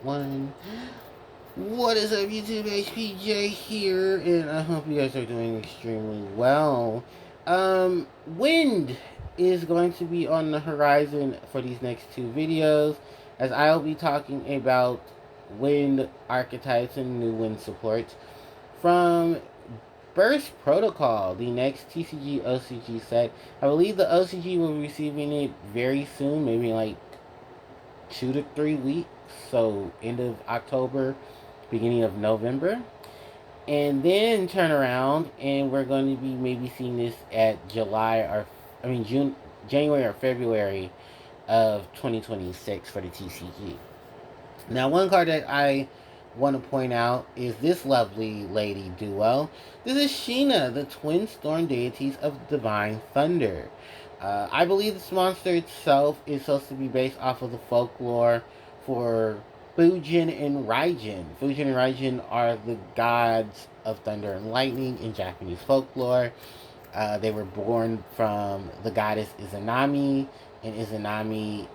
One. What is up, YouTube? HPJ here, and I hope you guys are doing extremely well. Wind is going to be on the horizon for these next two videos, as I'll be talking about wind archetypes and new wind supports from Burst Protocol, the next TCG OCG set. I believe the OCG will be receiving it very soon, maybe like 2 to 3 weeks, so end of October, beginning of November, and then turn around and we're going to be maybe seeing this at June, January or February of 2026 for the TCG. Now, one card that I want to point out is this lovely lady duo. This is Sheena, the twin storm deities of Divine Thunder. I believe this monster itself is supposed to be based off of the folklore for Fujin and Raijin. Fujin and Raijin are the gods of thunder and lightning in Japanese folklore. They were born from the goddess Izanami, and Izanami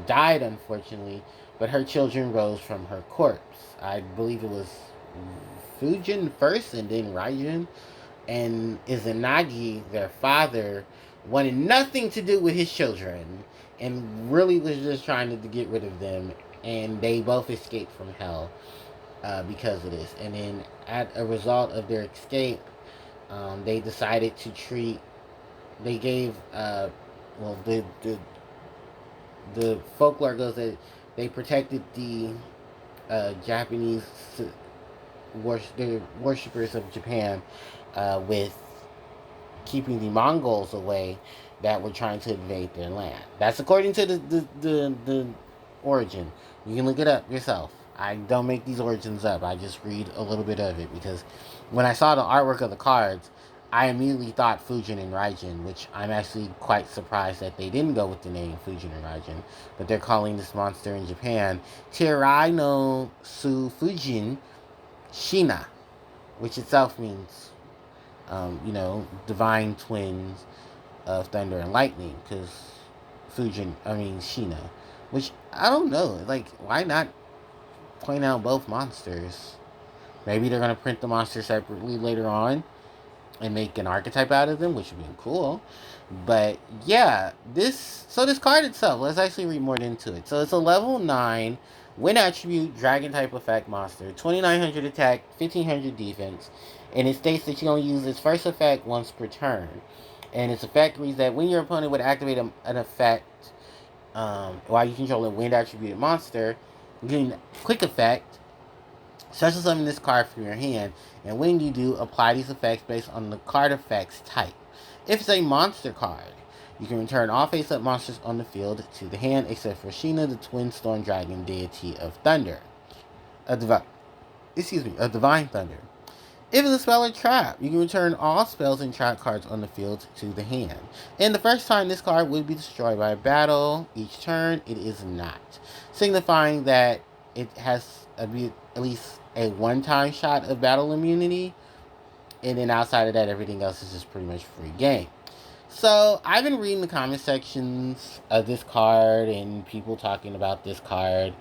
died, unfortunately, but her children rose from her corpse. I believe it was Fujin first and then Raijin. And Izanagi, their father, wanted nothing to do with his children and really was just trying to get rid of them. And they both escaped from hell because of this. And then, as a result of their escape, they decided to treat. They gave. Well, the folklore goes that they protected the Japanese the worshippers of Japan with keeping the Mongols away that were trying to invade their land. That's according to the origin. You can look it up yourself. I don't make these origins up. I just read a little bit of it because when I saw the artwork of the cards, I immediately thought Fujin and Raijin, which I'm actually quite surprised that they didn't go with the name Fujin and Raijin, but they're calling this monster in Japan Terai no Su Fujin Sheena, which itself means, divine twins of thunder and lightning, because Sheena, which I don't know, like, why not point out both monsters? Maybe they're going to print the monster separately later on and make an archetype out of them, which would be cool. But yeah, this card itself, let's actually read more into it. So it's a level 9 Wind attribute dragon type effect monster, 2900 attack, 1500 defense, and it states that you can only use its first effect once per turn. And its effect reads that when your opponent would activate an effect while you control a wind attributed monster, you can quick effect special summon this card from your hand, and when you do, apply these effects based on the card effect's type. If it's a monster card, you can return all face-up monsters on the field to the hand, except for Sheena, the twin storm dragon deity of thunder. A divine thunder. If it's a spell or trap, you can return all spells and trap cards on the field to the hand. And the first time this card would be destroyed by a battle, each turn it is not, signifying that it has at least a one-time shot of battle immunity, and then outside of that, everything else is just pretty much free game. So I've been reading the comment sections of this card and people talking about this card.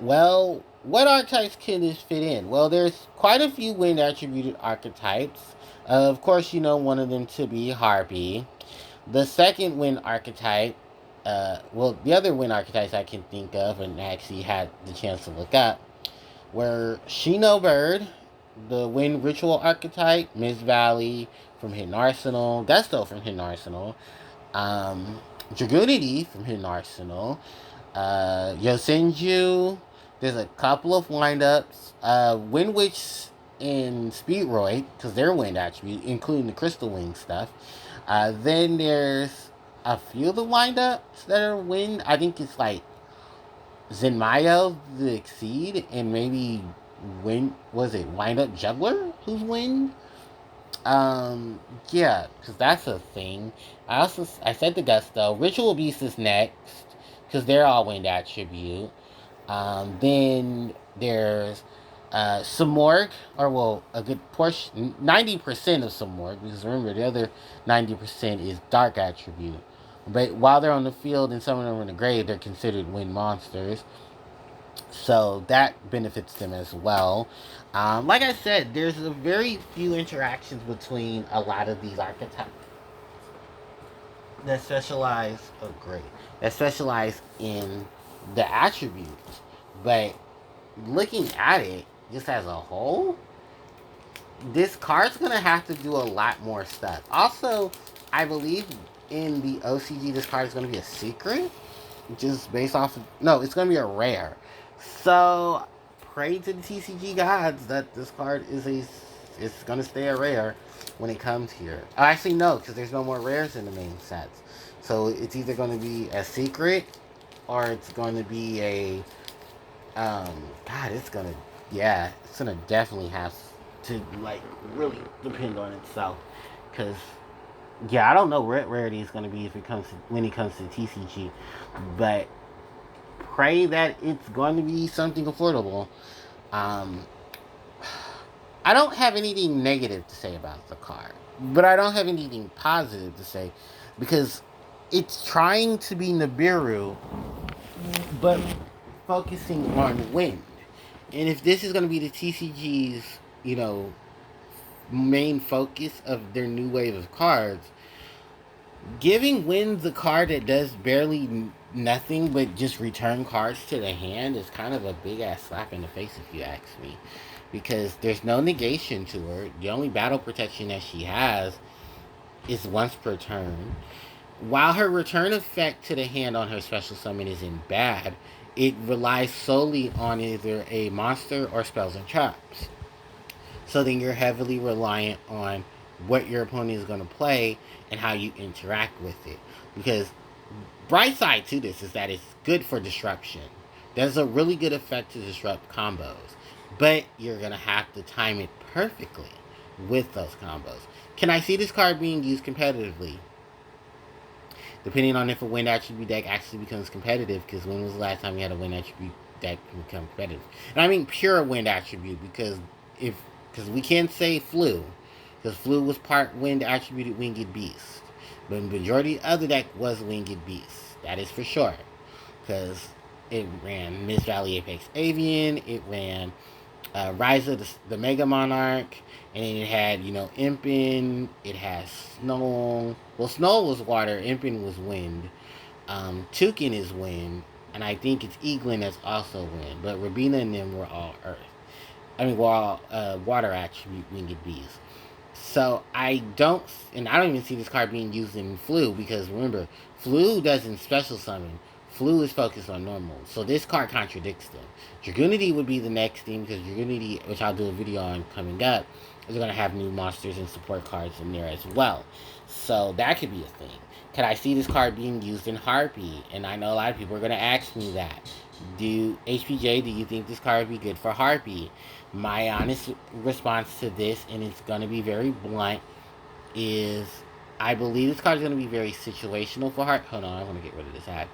Well, what archetypes can this fit in? Well, there's quite a few wind attributed archetypes. Of course, you know one of them to be Harpie. The second wind archetype, the other wind archetypes I can think of and actually had the chance to look up were Sheena Bird, the wind ritual archetype, Miss Valley from Hidden Arsenal, Gusto from Hidden Arsenal, Dragoonity from Hidden Arsenal, Yosenju. There's a couple of windups, Wind Witch and Speedroid, because they're wind attribute, including the Crystal Wing stuff. Then there's a few of the windups that are wind. I think it's like Zenmayo, the Exceed, and maybe Wind Up Juggler, who's wind? Yeah, because that's a thing. I said the Gusto. Ritual Beast is next, because they're all wind attribute. Then there's Samorg, a good portion, 90% of Samorg, because remember, the other 90% is dark attribute. But while they're on the field and some of them are in the grave, they're considered wind monsters. So that benefits them as well. Like I said, there's a very few interactions between a lot of these archetypes that specialize. Oh, great! That specialize in the attributes, but looking at it just as a whole, this card's gonna have to do a lot more stuff. Also, I believe in the OCG, this card is gonna be a secret, just based off of, no, it's gonna be a rare. So pray to the TCG gods that this card is it's gonna stay a rare when it comes here. Oh, actually no, because there's no more rares in the main sets. So it's either gonna be a secret or it's gonna be a God, it's gonna, yeah, it's gonna definitely have to like really depend on itself, because yeah, I don't know what rarity is gonna be if it comes to, when it comes to TCG, but pray that it's going to be something affordable. Um, I don't have anything negative to say about the card, but I don't have anything positive to say because it's trying to be Nibiru, but focusing on wind. And if this is going to be the TCG's, you know, main focus of their new wave of cards, giving Wind the card that does barely nothing but just return cards to the hand is kind of a big ass slap in the face if you ask me. Because there's no negation to her. The only battle protection that she has is once per turn. While her return effect to the hand on her special summon isn't bad, it relies solely on either a monster or spells and traps. So then you're heavily reliant on what your opponent is going to play and how you interact with it. Because bright side to this is that it's good for disruption. There's a really good effect to disrupt combos, but you're going to have to time it perfectly with those combos. Can I see this card being used competitively? Depending on if a wind attribute deck actually becomes competitive, because when was the last time you had a wind attribute deck become competitive? And I mean pure wind attribute, if because we can't say flu, because flu was part wind attributed winged beast, but the majority of the other deck was winged beast. That is for sure, because it ran Mist Valley Apex Avian, it ran Rise of the Mega Monarch, and then it had, you know, Impin, it has Snow. Well, Snow was water, Impin was wind. Toucan is wind, and I think it's Eaglin that's also wind, but Rabina and them were all earth. I mean, were all water attribute winged bees. So I don't even see this card being used in Flu, because remember, Flu doesn't special summon. Flu is focused on normal. So this card contradicts them. Dragoonity would be the next thing, because Dragoonity, which I'll do a video on coming up, is going to have new monsters and support cards in there as well. So that could be a thing. Could I see this card being used in Harpie? And I know a lot of people are going to ask me that. HPJ, do you think this card would be good for Harpie? My honest response to this, and it's going to be very blunt, is I believe this card is going to be very situational for Harpie. Hold on, I want to get rid of this ad.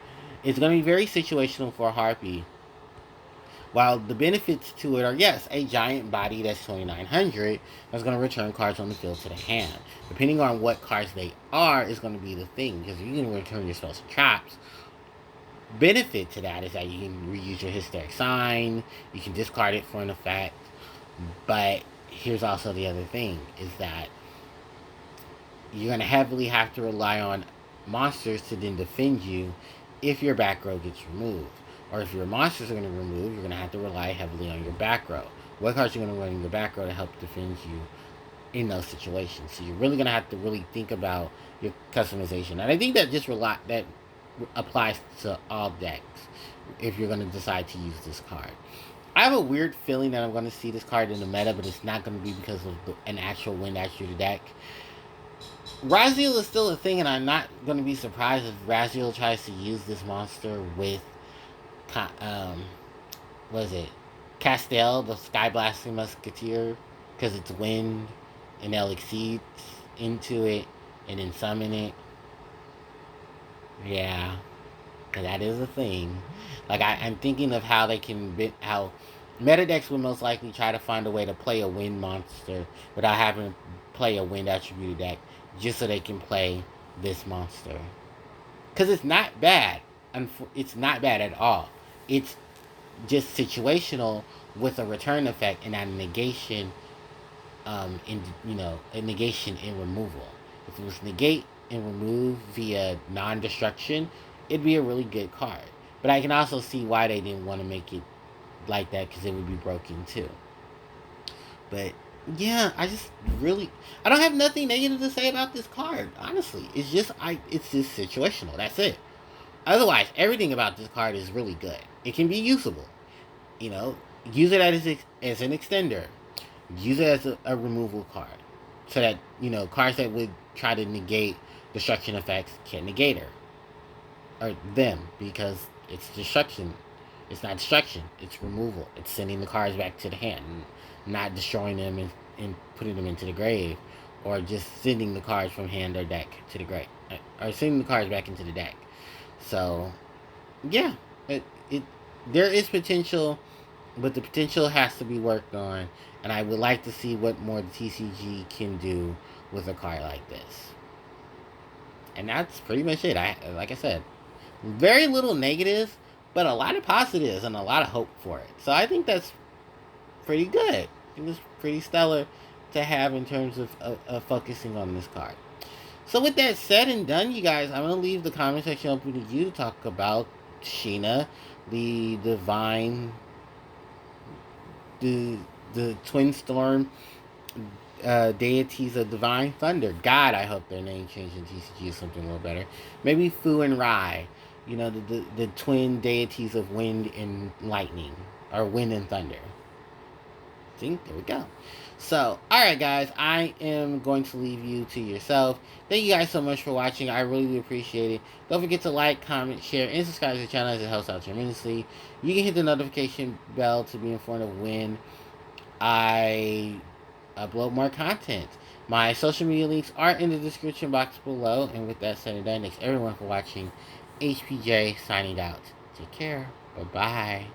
It's going to be very situational for Harpie. While the benefits to it are, yes, a giant body that's 2,900 that's going to return cards on the field to the hand. Depending on what cards they are is going to be the thing, because you can return your spells and traps. Benefit to that is that you can reuse your hysteric sign, you can discard it for an effect. But here's also the other thing, is that you're going to heavily have to rely on monsters to then defend you if your back row gets removed. Or if your monsters are going to remove, you're going to have to rely heavily on your back row. What cards are you going to run in your back row to help defend you in those situations? So you're really going to have to really think about your customization. And I think that that applies to all decks if you're going to decide to use this card. I have a weird feeling that I'm going to see this card in the meta, but it's not going to be because of an actual wind attribute deck. Raziel is still a thing, and I'm not going to be surprised if Raziel tries to use this monster with, what is it? Castel, the Sky Blasting Musketeer, because it's wind, and they'll exceed into it, and then summon it. Yeah, that is a thing. Like, I'm thinking of how they can how meta decks would most likely try to find a way to play a wind monster without having to play a wind attribute deck, just so they can play this monster. Because it's not bad. It's not bad at all. It's just situational with a return effect and not a negation, in a negation and removal. If it was negate and remove via non-destruction, it'd be a really good card. But I can also see why they didn't want to make it like that, because it would be broken too. But yeah, I don't have nothing negative to say about this card. Honestly, it's just situational. That's it. Otherwise, everything about this card is really good. It can be usable. You know, use it as an extender. Use it as a removal card, so that cards that would try to negate destruction effects can negate her or them, because it's destruction. It's not destruction. It's removal. It's sending the cards back to the hand, not destroying them and putting them into the grave, or just sending the cards from hand or deck to the grave, or sending the cards back into the deck. So, yeah, it there is potential, but the potential has to be worked on, and I would like to see what more the TCG can do with a card like this. And that's pretty much it. Like I said, very little negatives, but a lot of positives and a lot of hope for it. So I think that's pretty good. It was pretty stellar to have in terms of focusing on this card. So with that said and done, you guys, I'm gonna leave the comment section open to you to talk about Sheena, the divine, the twin storm, deities of divine thunder. God, I hope their name changed in TCG is something a little better. Maybe Fu and Rai, the twin deities of wind and lightning, or wind and thunder. See, there we go. So, alright guys, I am going to leave you to yourself. Thank you guys so much for watching. I really appreciate it. Don't forget to like, comment, share, and subscribe to the channel, as it helps out tremendously. You can hit the notification bell to be informed of when I upload more content. My social media links are in the description box below. And with that said and done, thanks everyone for watching. HPJ signing out. Take care. Bye-bye.